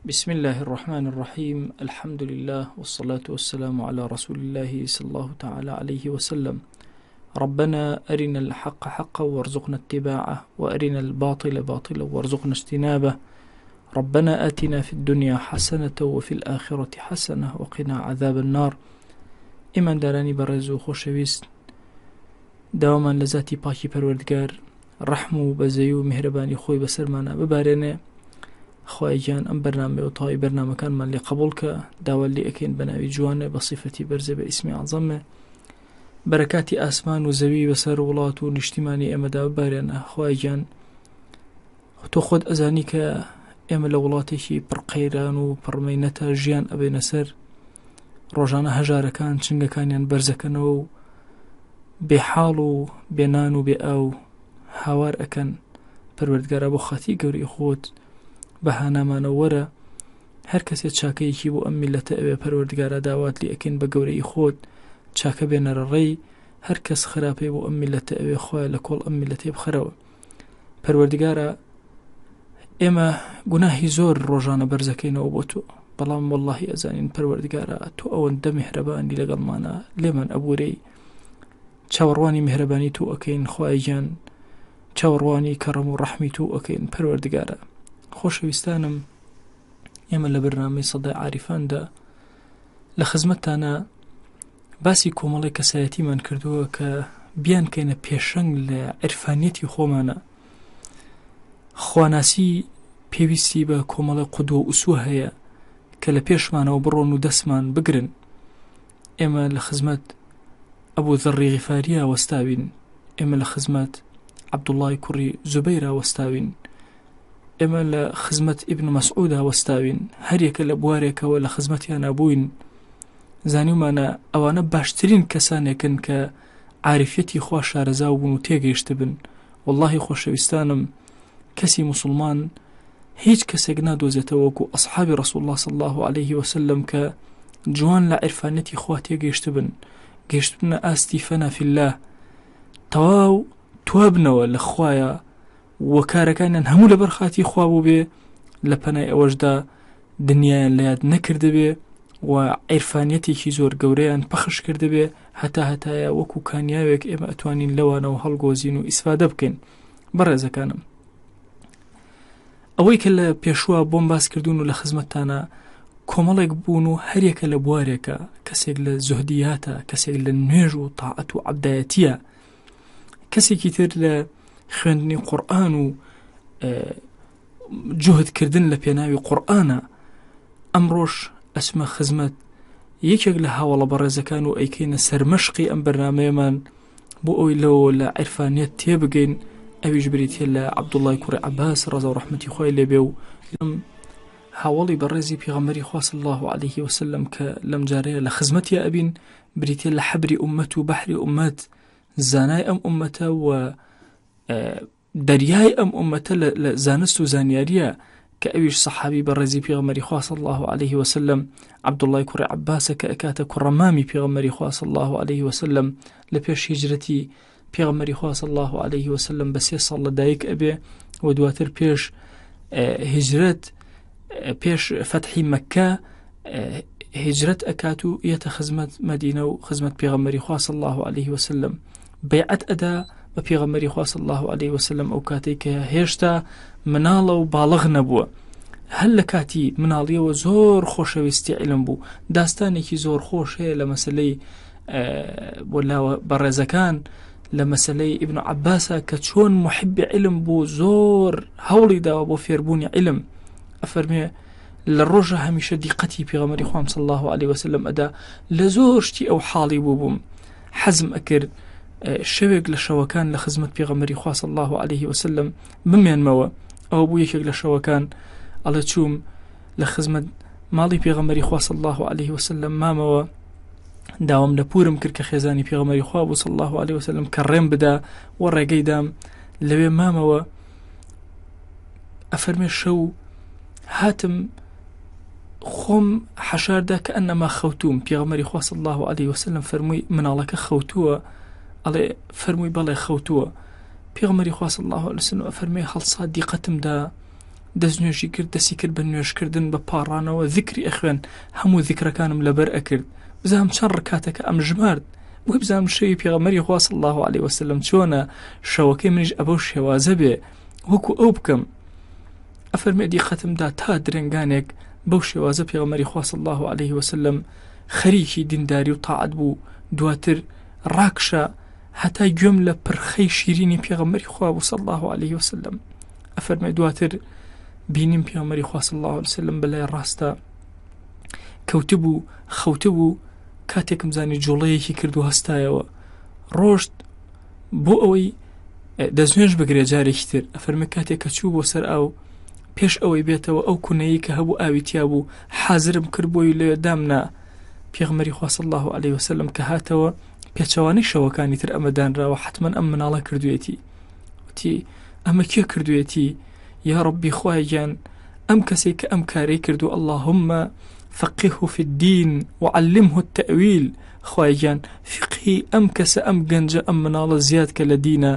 بسم الله الرحمن الرحيم. الحمد لله والصلاة والسلام على رسول الله صلى الله تعالى عليه وسلم. ربنا أرنا الحق حقا وارزقنا اتباعه، وأرنا الباطل باطلا وارزقنا اجتنابه. ربنا آتنا في الدنيا حسنة وفي الآخرة حسنة وقنا عذاب النار. إمان داراني برزو خوشويست، داوما لذاتي باكي پروردگار رحمو بزيو مهرباني خوي بسرمانا ببارنه. خوای جان ام برنامه و تای برنامه کان من لقبول که داولی اکین بناوی جوانه بصفتی برزه به اسم عظمه برکاتی آسمان و زوی و سر ولات و نشتیمانی اما دا ببارنه. خوای جان تو خود ازانی که اما لولاتشی پر قیران و پر مینتا جیان ابی نسر روزانه هجارکان چنگکانیان برزکن و بحال و بنان و بأو هوار اکن پروردگار ابو خاتی گوری خود بەهانامانەوەرە هەر کەسێک چاکەیەکی بۆ ئەم میلەتە ئەوێ پەروەردگارە داوات لی ئەکەین بە گەورەی خۆت چاکە بێنەرە ڕێی هەر کەس خراپەی بۆ ئەم میلەتە ئەوێ خۆیان لە کۆڵ ئەم میلەتێ بخەرەوە. پەروەردگارە ئێمە گوناهی زۆر ڕۆژانە بەرزەکەینەوە بۆ تۆ، بەڵام وەڵڵاهی ئەزانین پەروەردگارە تۆ ئەوەندە میهرەبانی لەگەڵمانە لێمان ئەبورەی چاوەڕوانی میهرەبانی تۆ ئەکەین. خوای گیان چاوەڕوانی کەڕەم و ڕەحمی تۆ ئەکەین. پەروەردگارە خۆشەویستانم، ئێمە لە بەرنامەی سەدای عاریفاندا لە خزمەتتانە باسی کۆمەڵی کەسایەتیمان کردووە کە بیان کەینە پێشەنگ لە عرفانیەتی خۆمانە. خواناسی پێویستی بە کۆمەڵی قودوە و ئوسوە هەیە کە لە پێشمانەوە بڕۆن و دەستمان بگرن. ئێمە لە خزمەت ئەبوو ذەڕی غیفاریە وەستاوین، ئێمە لە خزمەت عەبدوڵڵای کوڕی زوبەیرە وەستاوین، ئێمە لە خزمەت ئیبن مەسعوودە وەستاوین. هەریەکە لە بوارێکەوە لە خزمەتیان نبووین. زانیومانە ئەوانە باشترین کەسانێکن کە عاریفەتی خوا شارەزاو بوون و تێگەیشت بن. وەڵڵاهی خۆشەویستانم، کەسی مسلمان هیچ کەسێک نادۆزێتەوە وەکو ئەصحابی ڕەسوول الله صلی الله عليه وسلم کە جوان لە عرفانەتی خوا تێگەیشت بن، گەیشتبنە ئاستی فەنا فی الله، تەواو توابنەوە لە خوایە وەکارەکانیان هەموو لە بەرخاتی خوا بوو بێ، لە پەنای ئەوەشدا دنیایان لە یاد نەکرد بێ و عیرفانیەتێکی زۆر گەورەیان پەخش کرد بێ، هەتایە وەکو کانیاوێک ئێمە ئەتوانین لەوانەوە هەڵگۆزین و ئیسفادە بکەین. بەڕێزەکانم، ئەوەی کە لە پێشوە بۆم باس کردوون و لە خزمەتتانە کۆمەڵێک بوون و هەریەکە لە بوارێکە، کەسێک لە زوهدیاتە، کەسێک لە نوێژ و تاعەت و عەبدایەتیە، کەسێکی تر لە خوێندنی قورئان و جوهدکردن لە پێناوی قورئانە. ئەمڕۆژ ئەچمە خزمەت یەکێک لە هاوڵە بەڕێزەکان و ئەیکەینە سەرمەشقی ئەم بەرنامەیەمان بۆ ئەوی لەوە لە عیرفانیەت تێبگەین. ئەویش بریتە لە عەبدوڵڵای کوڕی عەباس ڕەزا و ڕەحمەتی خوای لێبێ و هاوڵی بەڕێزی پێغەمبەری خوا صلی الله عليه وسلم کە لەم جارەیە لە خزمەتی ئەبین، بریتە لە حەبری ئومەت و بەحری ئومەت، زانای ئەم ئومەتە و دەریای ئەم ئومەتە لە زانست و زانیاریە کە ئەویش سەحابی بەڕێزی پێغەمبەری خوا صلی الله عليه وسلم عەبدوڵڵای کوڕی عەباسە کە ئەکاتە کوڕەمامی پێغەمبەری خوا صلی الله عليه وسلم لە پێش هیجرەتی پێغەمبەری خوا صلی الله عليه وسلم بە 3 ساڵ لەدایک ئەبێ و دواتر پێش هیجرەت، پێش فەتحی مەککە هیجرەت ئەکات و یەتە خزمەت مەدینە و خزمەت پێغەمبەری خوا صلی الله عليه وسلم. بەیعەت ئەدا بە پێغەمبەری خوا صلی الله عليه وسلم ئەو کاتێک کە هێشتا مناڵە و باڵغ نەبووە. هەر لە کاتی مناڵیەوە زۆر خۆشەویستی عیلم بوو. داستانێکی زۆر خۆش هەیە لە مەسەلەی بەڕێزەکان، لە مەسەلەی ئیبن عەباسە کە چۆن محبی عیلم بوو، زۆر هەوڵی داوە بۆ فێربوونی عیلم. ئەفەرمێ لە ڕۆژە هەمیشە دیقەتی پێغەمبەری خوام صلی الله عليه وسلم ئەدا، لە زۆر شتی ئەو حاڵی بووبووم حەزم ئەکرد شەوێک لە شەوەکان لە خزمەت پێغەمبەری خوا صلی الله عليه وسلم بمێنمەوە. ئەوە بوو یەکێک لە شەوەکان، ئەڵێ چووم لە خزمەت ماڵی پێغەمبەری خوا صلی الله عليه وسلم مامەوە، داوام لە پورم کرد کە خێزانی پێغەمبەری خوا بوو صلی الله عليه وسلم کە ڕێم بدا و ڕێگەی دام لەوێ مامەوە. ئەفەرمێ شەو هاتم خۆم حەشاردا کە ئەنەما خەوتوم. پێغەمبەری خوا صلی الله عليه وسلم فەرمووی مناڵەکە خەوتووە؟ ئەڵێ فەرمووی بەڵێ خەوتووە. پێغەمبەری خوا صلی الله عليه وسلم ئەفەرمێ هەڵسا دیقەتمدا دەستنوێژی کرد، دەستی کرد بە نوێژکردن بە پاڕانەوە، ذکری ئەخوێن، هەموو ذیکرەکانم لەبەر ئەکرد، بزانم چەند ڕکاتەکە ئەم ژمارد، بۆی بزانم شەوی پێغەمبەری خوا صلی الله علیه وسلم چۆنە، شەوەکەی منیش ئەبەو شێوازە بێ وەکو ئەو بکەم. ئەفەرمێ دیقەتمدا تا درنگانێک بەو شێوازە پێغەمبەری خوا صلی الله علیه وسلم خەریکی دینداری و تاعەت بوو. دواتر ڕاکشە هەتا گوێم لە پرخەی شیرینی پێغەمبەری خوا بوو صلی الله علیه وسلم. ئەفەرمێ دواتر بینیم پێغەمبەری خوا صلی الله علیه وسلم بەلای ڕاستە کەوتبوو خەوتبوو، کاتێکم زانی جوڵەیەکی کرد و هەستایەوە، ڕۆشت بۆ ئەوەی دەستنوێژ بگرێ جارێکی تر. ئەفەرمێ کاتێک کە چوو بۆ سەر ئاو، پێش ئەوەی بێتەوە ئەو کونەیە کە هەبوو ئاوی تیا بوو حازرم کرد بۆی لێ دامنا. پێغەمبەری خوا صلی الله علیه وسلم کە هاتەوە پێچەوانەی شەوەکانی تر ئەمە دانراوە، حتمەن ئەم مناڵە کردوێتی، وتی ئەمە کێ کردوێتی؟ یا ڕەبی خوایان ئەم کەسێک کە ئەم کارەی کردو، اللهم فقهه في الدين وعلمه التأويل. خوایان فقهی ئەم کەسە ئەم گەنجە ئەم مناڵە زیاد کە لە دینە،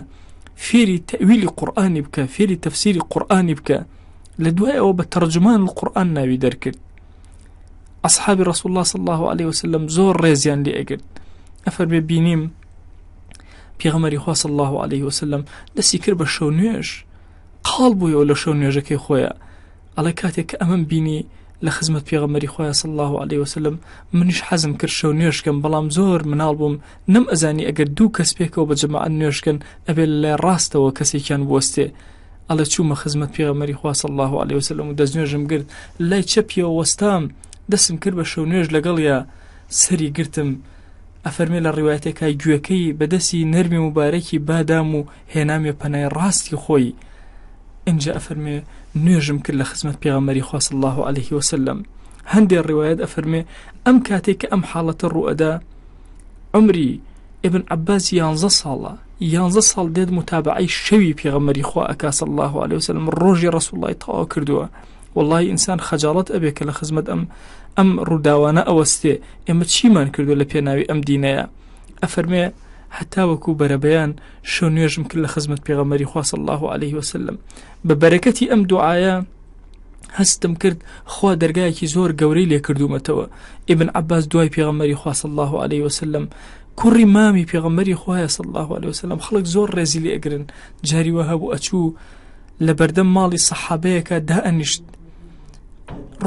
فێری تەویلی قورئانی بکە، فێری تەفسیری قورئانی بکە. لە دوای ئەوە بە تەرجمان القورئان ناوی دەرکرد. ئەصحابی رسول الله صلی الله علیه وسلم زۆر ڕێزیان لێ ئەگرت. ئەفەرمێ بینیم پێغەمبەری خوا صلی الله علیه وسلم دەستی کرد بە شەو نوێژ، قاڵ بوویەوە لە شەو نوێژەکەی خۆیە. ئەڵێ کاتێک کە ئەمەم بینی لە خزمەت پێغەمبەری خوا صلی الله علیه وسلم، منیش حەزم کرد شەو نوێژکەم، بەڵام زۆر مناڵ بووم، نەم ئەزانی ئەگەر دوو کەس پێکەوە بە جەماعەت نوێژکەن ئەبێ لە ڕاستەوە کەسێکیان بوەستێ. ئەڵێ چوومە خزمەت پێغەمبەری خوا صلی الله علیه وسلم و دەستنوێژم گرت، لای چەپیەوە وەستام، دەستم کرد بە شەو نوێژ لەگەڵیا، سەری گرتم. ئەفەرمێ لە ڕیوایەتێکا گوێکەی بەدەستی نەرمی مبارەکی بادام و هێنامێ پەنای ڕاستی خۆی. اینجا ئەفەرمێ نوێژم کرد لە خزمەت پێغەمبەری خوا صلی الله علیه وسلم. هەندێک ڕیوایەت ئەفەرمێ ئەم کاتێک کە ئەم حاڵەتە ڕوئەدا عمری ابن عباس 11 ساڵە، 11 ساڵ دێت متابعەی شەوی پێغەمبەری خوا ئەکا صلی الله علیه وسلم، ڕۆژی ڕەسوڵ الله تەواو کردووە. والله ئینسان خەجاڵەت ئەبێ کە لە خزمەت ئەم ڕووداوانە ئەوەستێ، ئێمە چیمان کردو لە پێناوی ئەم دینەیە. ئەفەرمێ حتا وەکو بەرەبەیان شەو نوێژم کرد لە خزمەت پێغەمبەری خوا صلی الله علیه وسلم. بە بەرەکەتی ئەم دوعایە هەستم کرد خوا دەرگایەکی زۆر گەورەی لێ کردومەتەوە. ابن عباس دوای پێغەمبەری خوا صلی الله علیه وسلم کوڕی مامی پێغەمبەری خوایە صلی الله علیه وسلم، خەڵک زۆر ڕێزی لێ ئەگرن. جاری وەها بوو ئەچوو لە بەردەم ماڵی سەحابەیەکە دائەنیشت،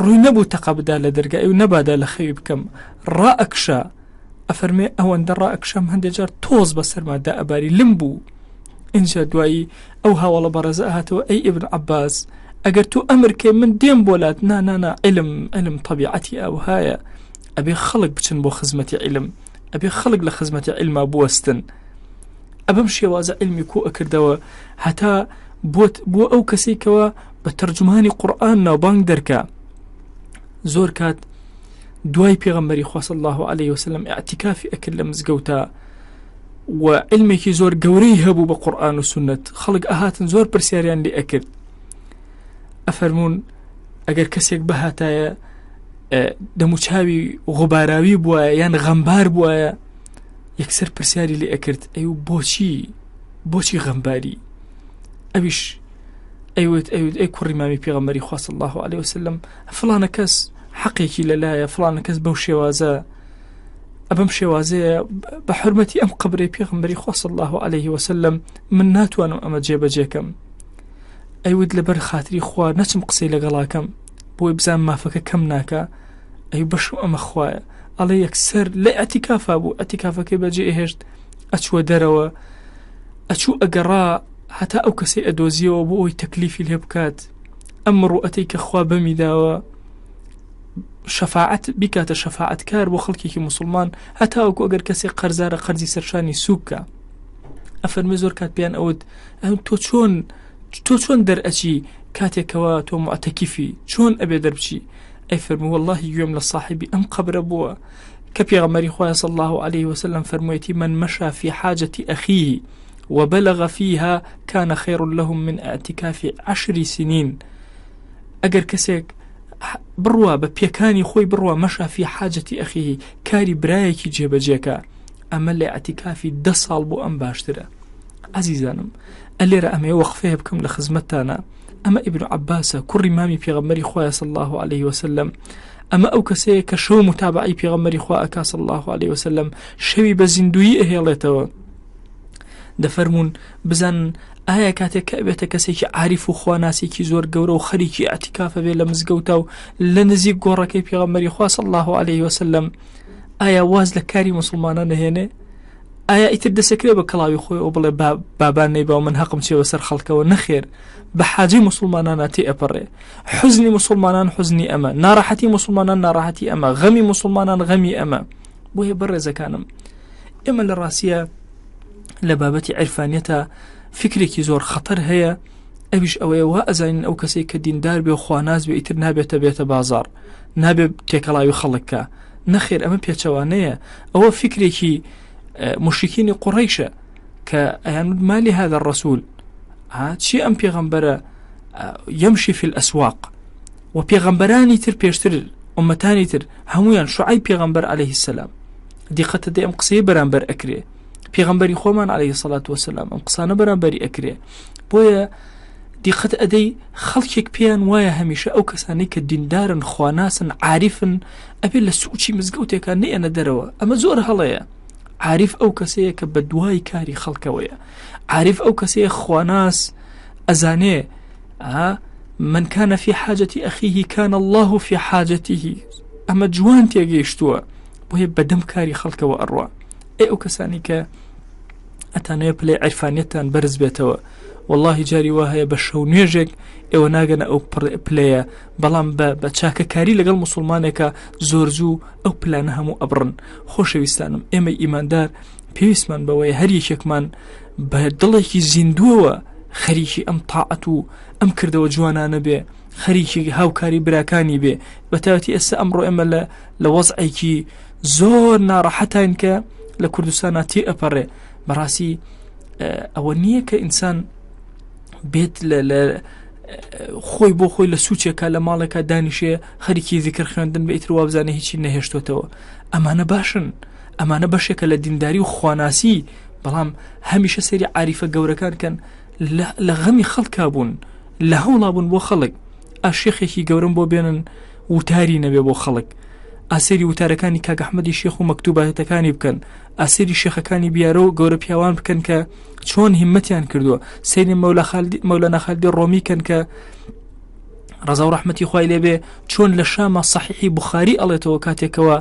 ڕووی نەبوو تەقە بدا لە دەرگای و نەبادا لە خەوی بکەم، ڕائەکشا. ئەفەرمێ ئەوەندە ڕائەکشەم هەندێک جار تۆز بەسەرمادا ئەباری لم بوو. اینجا دوایی ئەو هاوڵە بەڕێزە هاتەوە، ئەی ابن عباس ئەگەر تو ئەمر کەی من دێم بۆلات، نا علم طبیعەتی ئەوهایە، ئەبێ خەڵک بچن بۆ خزمەتی علم، ئەبێ خەڵک لە خزمەتی علما بوەستن. ئەبەم شێوازە علمی کۆ ئەکردەوە هەتا بۆ ئەو کەسێکەوە بە تەرجمانی قورئان ناوبانگ دەرکا. زۆر کات دوای پێغەمبەری خوا صلی الله علیه وسلم ئیعتیکافی ئەکرد لە مزگەوتە و علمێکی زۆر گەورەی هەبوو بە قورئان و سونەت. خەڵک ئەهاتن زۆر پرسیاریان لێ ئەکرد. ئەفەرمون ئەگەر کەسێک بەهاتایە دەموچاوی غوباراوی بووە یان غەمبار بووە، یەکسەر پرسیاری لێ ئەکرد، ئەی بۆچی غەمباری؟ ئەویش ئەیوت ئەی کوڕی مامی پێغەمبەری خوا صلی الله علیه وسلم، فلانە کەس حەقێکی لەلایە، فلانە کەس بەو شێوازە، ئەبەم شێوازەیە بە حورمەتی ئەم قبرەی پێغەمبەری خوا صلی الله علیه وسلم من ناتوانم ئەمە جێبەجێکەم. ئەیوت لەبەر خاتری خوا نەچم قسەی لەگەڵاکەم بۆی بزان مافەکە کەم ناکە. ئەی بەشم ئەمە خوایە. ئەڵێ یەکسەر لە ئەتیکافا بوو، ئەتیکافەکەی بەجێ ئێهێشت، ئەچووە دەرەوە، ئەچوو ئەگەڕا هەتا ئەو کەسەی ئەدۆزیەوە بۆ ئەوی تەکلیفی لێ بکات، ئەم مڕوئەتەی کە خوا بەمی داوە شەفاعەت بیکاتە شەفاعەتکار بۆ خەڵکێکی مسلمان، هەتا وەکو ئەگەر کەسێک قەرزارە قەرزی سەرشانی سووکە. ئەفەرمێ زۆر کات پێیان ئەوت تۆ چۆن دەرئەچی کاتێکەوە تۆ معتەکیفی، چۆن ئەبێ دەربچی؟ ئەی فەرموو وەڵڵاهی گوێم لە صاحبی ئەم قەبرە بووە کە پێغەمبەری خوا صلی الله علیه وسلم فەرموویەتی من مشى في حاجة أخيه وبلغ فيها كان خير لهم من اعتكاف 10 سنين. ئەگەر کەسێک بڕوا بە پێکانی خۆی بڕوا مەشا فی حاجەتی ئەخیه، کاری برایەکی جێبەجێکە، ئەمە لە ئەتیکافی 10 ساڵ بۆ ئەم باشترە. عەزیزانم، ئەلێرە ئەمێ وەقفەیە بکەم لە خزمەتتانە ئەمە ئیبن عەباسە کوڕی مامی پێغەمبەری خوایە صلی الله عليه وسلم. ئەمە ئەو کەسەیە کە شەو متابعی پێغەمبەری خوا ئەکا صلی الله عليه وسلم، شەوی بە زیندویی ئەهێڵێتەوە. دەفەرمون بزانن ئایا کاتێک کە ئەبێتە کەسێکی عاریف و خواناسێکی زۆر گەورە و خەریکی ئەعتیکافە بێ لە مزگەوتە و لە نزیک گۆڕەکەی پێغەمبەری خوا صلی الله عليه وسلم، ئایا واز لە کاری مسلمانان نەهێنێ؟ ئایا ئیتر دەسەکرێ بە کڵاوی خۆی ئەو بڵێ بابان نەی باو من حەقم چێوە سەر خەڵکەوە؟ نەخێر، بە حاجەی مسلمانان تێ ئەپەڕێ. حوزنی مسلمانان حوزنی ئەمە، ناڕەحەتی مسلمانان ناڕەحەتی ئەمە، غەمی مسلمانان غەمی ئەمە. بۆیە بەڕێزەکانم ئێمە لە ڕاستیە لە بابەتی عیرفانیەتە فکرێکی زۆر خەتەر هەیە، ئەویش ئەوەیە وا ئەزانین ئەو کەسێک کە دیندار بێ و خواناز بێ ئیتر بێتە بازار، نابێ تێکەڵاوی خەڵکە. نەخێر، ئەمە پێچەوانەیە، ئەوە فکرێکی مشرکینی قوڕیشە کە ئەیان مالی هذا الرسول، چی ئەم پێغەمبەرە یەمشی فی الأسواق، و پێغەمبەرانی تر پێشتر ئومەتانی تر هەمویان شوعیب پێغەمبەر عەلەیه السلام دیقەتە دێ ئەم قسەی بەرامبەر ئەکرێ، پێغەمبەری خۆمان عەلەیه الصلاة والسلام ئەم قسانە بەرامبەری ئەکرێ. بۆیە دیقەت ئەدەی خەڵکێک پێیان وایە هەمیشە ئەو کەسانەی کە دیندارن، خواناسن، عاریفن، ئەبێ لە سوچی مزگەوتێکان نەئێنە دەرەوە. ئەمە زۆر هەڵەیە. عارف ئەو کەسەیە کە بە دوای کاری خەڵکەوەیە، عارف ئەو کەسەیە خواناس ئەزانێ من كان في حاجة أخيه كان الله في حاجته. ئەمە جوان تێگەیشتووە، بۆیە بەدەم کاری خەڵکەوە ئەڕوا. ئەو کەسانی کە ئەتانەیە پلەی عیرفانیەتان بەرز بێتەوە، والله جاری وا هەیە بە شەو نوێژێک ئێوە ناگەنە ئەو پلەیە، بەڵام بە چاکەکاری لەگەڵ مسلمانێکە زۆر زوو ئەو پلانە هەموو ئەبڕن. خۆشەویستانم، ئێمە ئیماندار پێویستمان بەوەیە هەر یەکێکمان بە دڵێکی زیندووەوە خەریکی ئەم تاعەت و ئەم کردەوە جوانانە بێ، خەریکی هاوکاری براکانی بێ. بەتایبەتی ئێستا ئەمڕۆ ئێمە لە وەزعێکی زۆر ناڕەحەتین کە لە کوردستانە تێ ئەپەڕێ. بەڕاستی ئەوە نییە کە ئینسان بێت لە خۆی بۆ خۆی لە سوچێکە لە ماڵێکە دانیشێ خەریکی ذیکر خوێندن بە ئیتر وابزانە هیچی نەهێشتۆتەوە. ئەمانە باشن، ئەمانە بەشێکە لە دینداری و خواناسی، بەڵام هەمیشە سەیری عاریفە گەورەکان کەن لە غەمی خەڵکا بوون، لە هەوڵا بوون بۆ خەڵک. ئاشێخێکی گەورم بۆ بێنن وتاری نەبێ بۆ خەڵک، ئاسێری وتارەکانی کاک ئەحمەدی شێخ و مەکتوباتەکانی بکەن، ئاسێری شێخەکانی بیارە و گەورە پیاوان بکەن کە چۆن هیممەتیان کردووە، سەیری مەولەنا خالدی ڕۆمی کەن کە ڕەزا و ڕەحمەتی خوای لێبێ چۆن لە شامە صحیحی بوخاری ئەڵێتەوە کاتێکەوە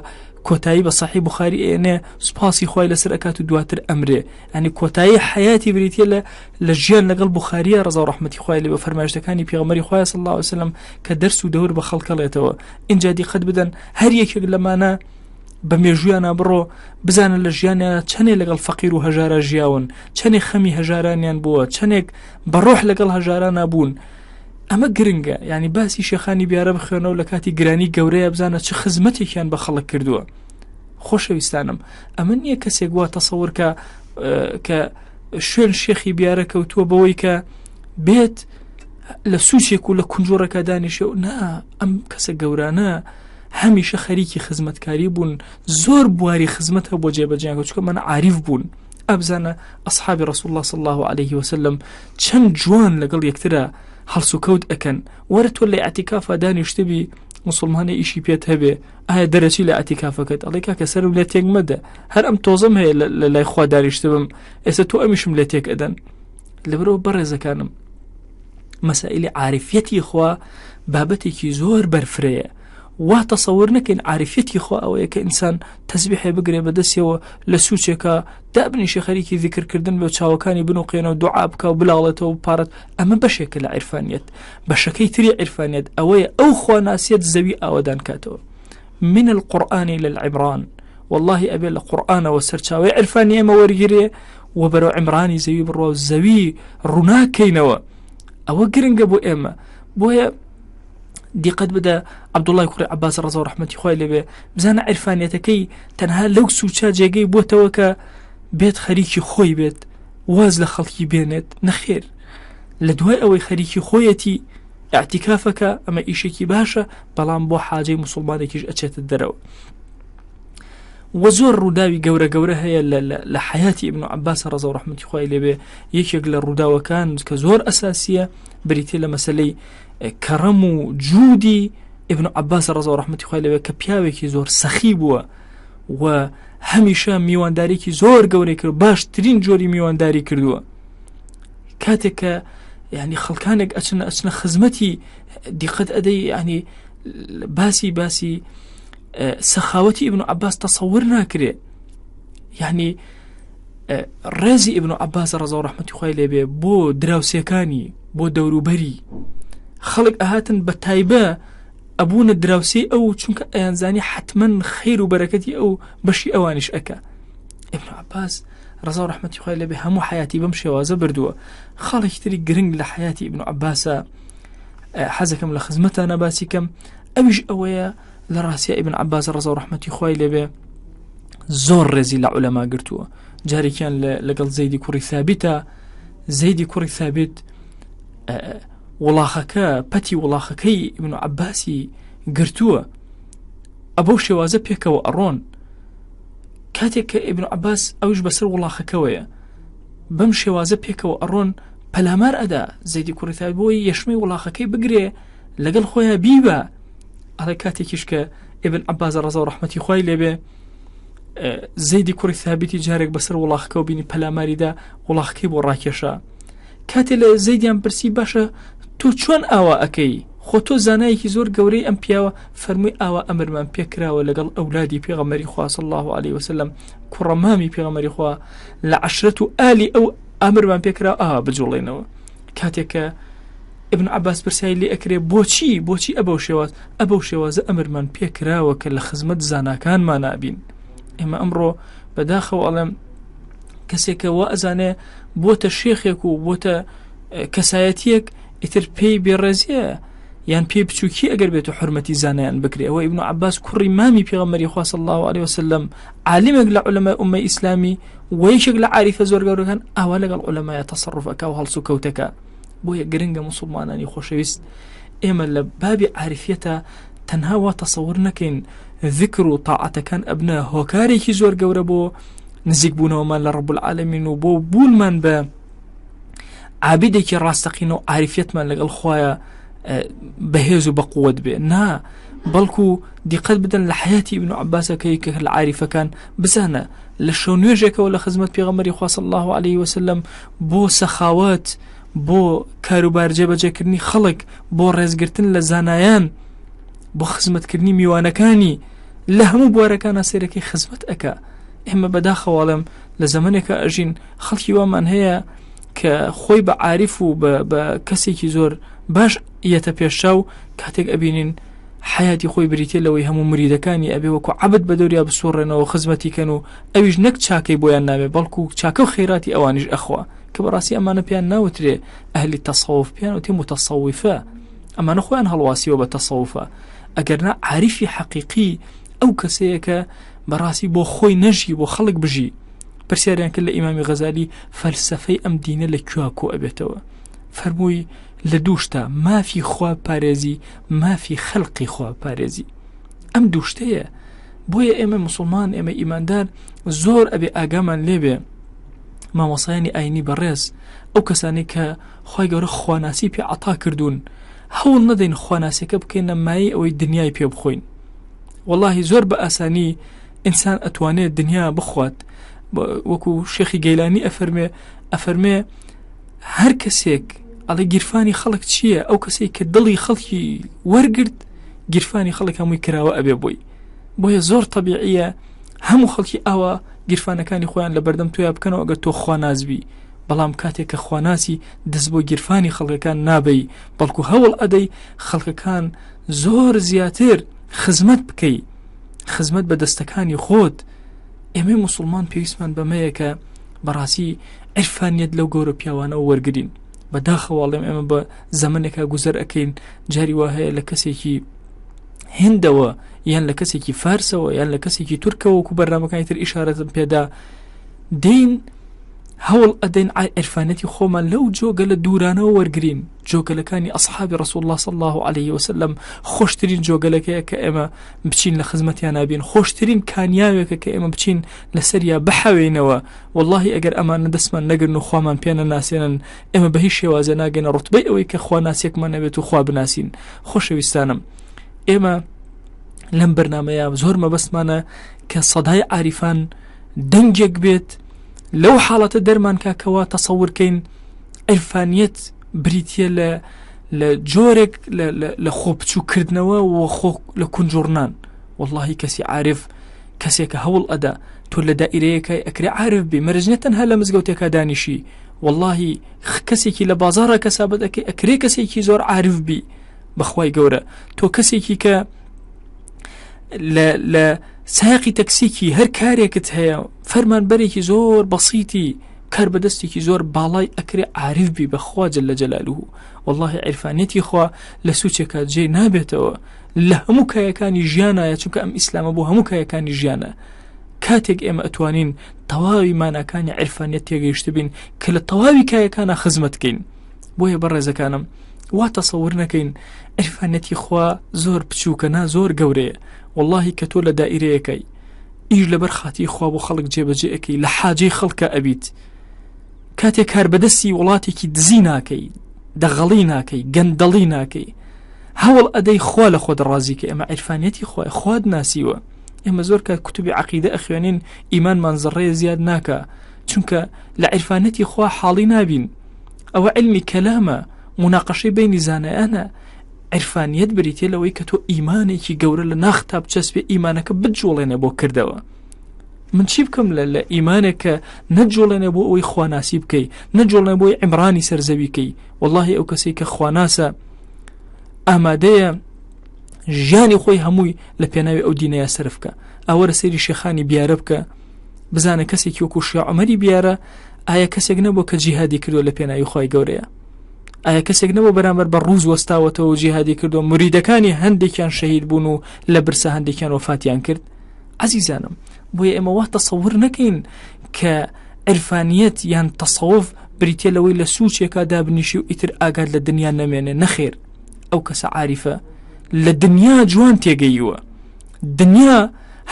کۆتایی بە صحیح بوخاری ئێنێ سوپاسی خوای لەسەر ئەکات و دواتر ئەمرێ. ینی کۆتایی حیاتی بریتە لە ژیان لەگەڵ بوخاریە ڕەزا و ڕەحمەتی خوای لێبێ فەرمایشتەکانی پێغەمبەری خوای صلی الله علیه وسلم کە دەرس و دەور بە خەڵکەڵێتەوە. اینجا دیقەت بدەن هەر یەکێک لەمانە بە مێژویانە بڕۆ بزانن لە ژیانیان چەندێ لەگەڵ فەقیر و هەژارە ژیاون، چەندێک خەمی هەژارانیان بووە، چەندێک بەڕۆح لەگەڵ هەژارانە بوون. ئەمە گرنگە، ینی باسی شێخانی بیارە بخوێنەوە لە کاتی گرانی گەورەیە بزانە چه خزمەتێکیان بە خەڵک کردووە. خۆشەویستانم، ئەمە نییە کەسێک وا تەسەوور کە شوێن شێخی بیارە کەوتووە بەوەی کە بێت لە سوچێک و لە کونجۆڕەکە دانیشێ و نا، ئەم کەسە گەورانە هەمیشە خەریکی خزمەتکاری بوون، زۆر بواری خزمەتە بۆ جێبەجیان چونکە من عاریف بوون. ئەبزانە ئەصحابی ڕەسوول الله صلی الله عليه وسلم چەند جوان لەگەڵ یەکترە هەڵس و کەوت ئەکەن. وەرە تۆ لە ئەعتیکافە دانیشتبی مسلمانە ئیشی پێت هەبێ، ئایا دەرەچی لە ئەعتیکافەکەت؟ ئەڵێ کاکە سەرم لێ تێک مەدە، هەر ئەم تۆزەم هەیە لە لای خوا دانیشتبم، ئێستا تۆ ئەمیشم لێ تێک ئەدەن. لەبەرەوە بەڕێزەکانم، مەسائلی عاریفەتی خوا بابەتێکی زۆر بەرفرەیە. وا تەسەوور نەکەین عاریفەتی خوا ئەوەیە کە ئینسان تەسبیحێ بگرێ بەدەستیەوە لە سوچێکە دابنیشە خەریکی ذیکرکردن بە چاوەکانی بنوقێنەوە دوعا بکە و بلاڵێتەوە و پارەت. ئەمە بەشێکە لە عیرفانیەت. بەشەکەی تری عیرفانیەت ئەوەیە ئەو خواناسیەت زەوی ئاوەدان کاتەوە. من القورآن للعمران، والله ئەبێ لە قورئانەوە سەرچاوەی عیرفانی ئێمە وەرگیرێ و بەرەو عیمرانی زەوی بڕۆ زەوی ڕووناکەینەوە. ئەوە گرنگە بۆ ئێمە. بۆیە دیقەت بدە عەبدوڵڵای کوڕی عەباس ڕەزا و ڕەحمەتی خوای لێبێ بزانە عیرفانیەتەکەی تەنها لەو سوچا جێگەی بۆتەوە کە بێت خەریکی خۆی بێت، واز لە خەڵکی بێنێت. نەخێر، لە دوای ئەوەی خەریکی خۆیەتی ئەعتیکافەکە ئەمە ئیشێکی باشە، بەڵام بۆ حاجەی موسڵمانێکیش ئەچێتە دەرەوە. وزۆر ڕووداوی گەورە گەورە هەیە لە حیاتی ئیبن عەباس ڕەزا و ڕەحمەتی خوای لێبێ. یەکێک لە ڕووداوەکان کە زۆر ئەساسیە بریتێ لە مەسەلەی کەڕەم و جوودی ئیبن عەباس ڕەزا و ڕەحمەتی خوای لێبێ کە پیاوێکی زۆر سەخی بووە و هەمیشە میواندارێکی زۆر گەورەی کرد، باشترین جۆری میوانداری کردووە. کاتێک کە یعنی خەڵکانێک ئەچنە خزمەتی دیقەت ئەدەی، یعنی باسی سەخاوەتی ئیبن عەباس تەسەوور ناکرێ. یعنی ڕێزی ئیبن عەباس ڕەزا و ڕەحمەتی خوای لێبێ بۆ دراوسێکانی، بۆ دەوروبەری خەڵک ئەهاتن بە تایبە ئەبوونە دراوسێ ئەو، چونکە ئەیانزانی حتمەن خەیر و بەرەکەتی ئەو بەشی ئەوانیش ئەکا. ئیبن عەباس ڕەزا و ڕەحمەتی خوای لێبێ هەموو حیاتی بەم شێوازە بردووە. خەڵێکی تری گرنگ لە حیاتی ئیبن عەباسە حەزەکەم لە خزمەتانە باسی کەم، ئەویش ئەوەیە لە ڕاستیە ئیبن عەباس ڕەزا و ڕەحمەتی خوای لێبێ زۆر ڕێزی لە عولەما گرتووە. جارێکیان لەگەڵ زەیدی کوڕی ثابتە، زەیدی کوڕی ثابت وڵاخەکە پەتی وڵاخەکەی ئیبن عەباسی گرتووە، ئەبەو شێوازە پێکەوە ئەڕۆن. کاتێک کە ئیبن عەباس ئەوش بەسەر وڵاخەکەوەیە بەم شێوازە پێکەوە ئەڕۆن، پەلامار ئەدا زەیدی کوڕی ثابت بۆی یەشمەی وڵاخەکەی بگرێ لەگەڵ خۆیان بیبە. ئەڵێ کاتێکیش کە ئیبن عەباس ڕەزا و ڕەحمەتی خوای لێبێ زەیدی کوڕی ثابتی جارێک بەسەر وڵاخەکە و بینی پەلاماریدا وڵاخەکەی بۆ ڕاکێشا. کاتێ لە زەیدیان پرسی باشە تۆ چۆن ئاوا ئەەکەی؟ خۆ تۆ زانایەکی زۆر گەورەی ئەم پیاوە. فەرمووی ئاوا ئەمرمان پێکراوە لەگەڵ ئەولادی پێغەمبەری خوا صلی الله علیه وسلم، کوڕەمامی پێغەمبەری خوا لە عەشرەت و ئالی ئەو ئەمرمان پێکراوە ئاوا بجوڵێنەوە. کاتێک کە ئیبن عەباس پرسیای لێ ئەکرێ بۆچی ئەبەو شێوازە ئەمرمان پێکراوە کە لە خزمەت زاناکانمان نابین. ئێمە ئەمڕۆ بەداخەوە ئەڵێم کەسێکە وا ئەزانێ بۆتە شێخێک و بۆتە کەسایەتیەک ئیتر پێی بێڕێزیە یان پێی بچووکی ئەگەر بێت و حرمەتی زانایان بکرێ. ئەوە ئیبن عەباس کوڕی مامی پێغەمبەری خوا صلی الله علیه وسلم، عالمێک لە عولەمای ئومەی ئیسلامی و یەکێک لە عاریفە زۆر گەورەکان، ئاوا لەگەڵ عولەمایە تەسەڕوف ئەکا و هەڵس و کەوتەکە. بۆیە گرنگە موسڵمانانی خۆشەویست ئێمە لە بابی عاریفیەتە تەنها وا تەسەوور نەکەین ذکر و تاعەتەکان ئەبنە هۆکارێکی زۆر گەورە بۆ نزیک بوونەوەمان لە ڕەب العالەمین و بۆ بوونمان بە عابدێکی ڕاستەقینە و عاریفیەتمان لەگەڵ خوایە بەهێز و بەقووەت بێ. نا بەڵکو دیقەت بدەن لە حیاتی ئیبن عەباسەکەی کە لە عاریفەکان بزانە لە شەو نوێژێکەوە لە خزمەت پێغەمبەری خوا صلی الله علیه وسلم بۆ سەخاوەت، بۆ کاروبار جێبەجێکردنی خەڵک، بۆ ڕێزگرتن لە زانایان، بۆ خزمەتکردنی میوانەکانی لە هەموو بوارەکانە سێرەکەی خزمەت ئەکا. ئێمە بەداخەواڵم لە زەمانێکە ئەژین خەڵکی وامان هەیە کە خۆی بە عاریف و بە کەسێکی زۆر باش یەتە پێشاو، کاتێک ئەبینین حیاتی خۆی بریتێ لەوەی هەموو مریدەکانی ئەبێ وەکو عەبد بە دەوریا بسوڕێنەوە خزمەتی کەن و ئەویش نەک چاکەی بۆیان نابێ بەڵکو چاکە و خێراتی ئەوانیش ئەخوا، کە بەڕاستی ئەمانە پیان ناوترێ ئەهلی تەسەوف، پیان وتێ متەسەویفە. ئەمانە خۆیان هەڵواسیەوە بە تەسەوفە. ئەگەرنا عاریفی حەقیقی ئەو کەسەیە کە بەڕاستی بۆ خۆی نەژی، بۆ خەڵک بژی. پرسیاریان کرد لە ئیمامی غەزالی فەلسەفەی ئەم دینە لە کوێ کۆ ئەبێتەوە؟ فەرمووی لە دووشتە، مافی خوا پارێزی، مافی خەڵقی خوا پارێزی. ئەم دووشتەیە. بۆیە ئێمە مسلمان، ئێمە ئیماندار زۆر ئەبێ ئاگامان لێبێ مامۆسایانی ئاینی بەڕێز، ئەو کەسانی کە خوای گەورە خواناسی پێ عەتا کردوون، هەوڵ نەدەین خواناسیەکە بکەینە مایەی ئەوەی دنیای پێ بخۆین. واللهی زۆر بە ئاسانی ئینسان ئەتوانێت دنیا بخوات. وەکو شێخی گەیلانی ئەفەرمێ هەر کەسێک ئەڵێ گیرفانی خەڵک چییە؟ ئەو کەسێک کە دڵی خەڵکی وەرگرت گیرفانی خەڵک هەمووی کراوە ئەبێ بۆی. بۆیە زۆر طەبیعیە هەموو خەڵکی ئاوا گیرفانەکانی خۆیان لە بەردەم تۆیان بکەنەوە ئەگەر تۆ خوانازبی. بەڵام کاتێک کە خواناسی دەست بۆ گیرفانی خەڵکەکان نابەی، بەڵکو هەوڵ ئەدەی خەڵکەکان زۆر زیاتر خزمەت بکەی، خزمەت بە دەستەکانی خۆت. ئێمە موسڵمان پێویستمان بەمەیە کە بەڕاستی عرفانیت لەو گەورە پیاوانەوە وەرگرین. بەداخەواڵێم ئێمە بە زەمانێکە گوزەر ئەکەین، جاری وا هەیە لە کەسێکی هێندەوە یان لە کەسێکی فارسەوە یان لە کەسێکی تورکەوە، وەکو بەرنامەکانی تر ئیشارەتم پێدا دین هەوڵ ئەدەین عرفانەتی خۆمان لەو جۆگە لە دوورانەوە وەرگرین، جۆگەلەکانی ئەصحابی ڕەسوول الله صلی الله عليه وسلم خۆشترین جۆگەلەکەیە کە ئێمە بچین لە خزمەتیان نابین، خۆشترین کانیاوێکە کە ئێمە بچین لەسەریا بحەوێنەوە. واللهی ئەگەر ئەمانە دەستمان نەگرن و خوامان پێ نەناسێنن ئێمە بە هیچ شێوازە ناگەنە ڕوتبەی ئەوەی کە خوا ناسیەکمان نەبێت و خوا بناسین. خۆشەویستانم، ئێمە لەم بەرنامەیە زۆر مەبەستمانە کە سەدای عاریفان دەنگێک بێت لەو حاڵەتە دەرمان کاکەوە تەسەورکەین عرفانیەت بریتیە لە جۆرێک لە خۆبچووکردنەوە و خۆ لە کونجوڕنان. واللهی کەسی عارف کەسێکە هەوڵ ئەدا تۆ لە دائیرەیەکای ئەکرێ عارف بی، مەرجنە تەنها لە مزگەوتێکا دانیشی، واللهی کەسێکی لە بازاڕە کەسابەت ئەکرێ کەسێکی زۆر عارف بی بەخوای گەورە. تۆ کەسێکی کە لە سایقی تەکسیکی هەر کارێکت هەیە فەرمانبەرێکی زۆر بەسیتی کار بەدەستێکی زۆر باڵای ئەکرێ عارف بی بەخوا جەل جەلالوه. واللهی عرفانەتی خوا لە سوچێکە جێ نابێتەوە، لە هەموو کایەکانی ژیانایە، چونکە ئەم ئیسلامە بۆ هەموو کایەکانی ژیانە. کاتێک ئێمە ئەتوانین تەواوی ماناکانی عرفانیەت تێگەیشت بین کە لە تەواوی کایەکانە خزمەتکەین. بۆیە بەڕێزەکانم وا تەسەور نەکەین عرفانەتی خوا زۆر بچووکە، نا زۆر گەورەیە. واللهی کە تۆ لە دائیرەیەکەی ئیش لەبەر خاتی خوا بۆ خەڵک جێبەجێ ئەەکەی، لە حاجەی خەڵکە ئەبیت، کاتێک کار بەدەستی وڵاتێکی دزی ناکەی، دەغەڵی ناکەی، گەندەڵی ناکەی، هەوڵ ئەدەی خوا لە خۆت ڕازی کە ئێمە عرفانیەتی خوای خواد ناسیوە. ئێمە زۆر کات کوتوبی عەقیدە ئەخوێنین ئیمانمان زەڕەیە زیاد ناکە، چونکە لە عرفانەتی خوا حاڵی نابین. ئەوە علمی کەلامە، مناقەشەی بینی زانایانە. عرفانیەت بریتێ لەوەی کە تۆ ئیمانێکی گەورە لە ناختاب چەسبێ ئیمانەکە بجوڵێنێ بۆ کردەوە. من چی بکەم لە ئیمانێکە نەجوڵێنێ بۆ ئەوەی خواناسی بکەی، نەجوڵێنێ بۆی عیمرانی سەرزەویکەی. واللهی ئەو کەسێک کە خواناسە ئامادەیە ژیانی خۆی هەمووی لە پێناوی ئەو دینەیە سەرفکە. ئەوەرە سەیری شێخانی بیارە بکە، بزانە کەسێکی وەکو شیع عومەری بیارە ئایا کەسێک نەبوو کە جیهادی کردو لە پێناوی خۆی گەورەیە؟ ئایا کەسێک نەبوو بەرامبەر بە ڕووز وەستاوەتەوە و جیهادی کردو، مریدەکانی هەندێکیان شەهید بوون و لە برسە هەندێکیان وفاتیان کرد؟ عەزیزانم، بۆیە ئێمە وا تەسەور نەکەین کە عرفانیەت یان تەسەوف بریتێ لەوەی لە سوچێکا دابنیشی و ئیتر ئاگات لە دنیا نەمێنێ. نەخێر، ئەو کەسە عاریفە لە دنیا جوان تێگەیوە، دنیا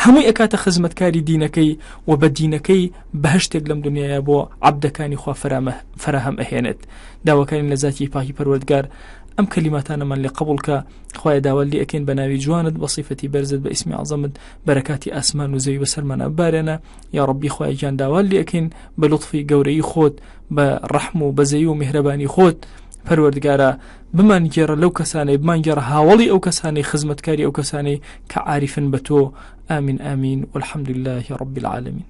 هەمووی ئەکاتە خزمەتکاری دینەکەی و بە دینەکەی بەهشتێک لەم دنیاە بۆ عەبدەکانی خوا فراهەم ئەهێنێت. داواکارین لە زاتی پاکی پەروەردگار ئەم کەلیماتانەمان لێ قبولکە. خوای داوا لێ ئەکەین بە ناوی جوانت، بە صیفەتی بەرزت، بە ئیسمی عەزەمت، بەرەکاتی ئاسمان و زەوی بەسەرمانە ببارێنە. یا ڕەبی خوای گیان داوا لێ ئەکەین بە لوتفی گەورەی خۆت، بە ڕەحم و بەزەی و میهرەبانی خۆت پەروەردگارە بمان گێڕە لەو کەسانەی، بمان گێڕە هاوڵی ئەو کەسانەی، خزمەتکاری ئەو کەسانەی کە عاریفن بە تۆ. ئامین ئامین والحەمدولله رب العالمین.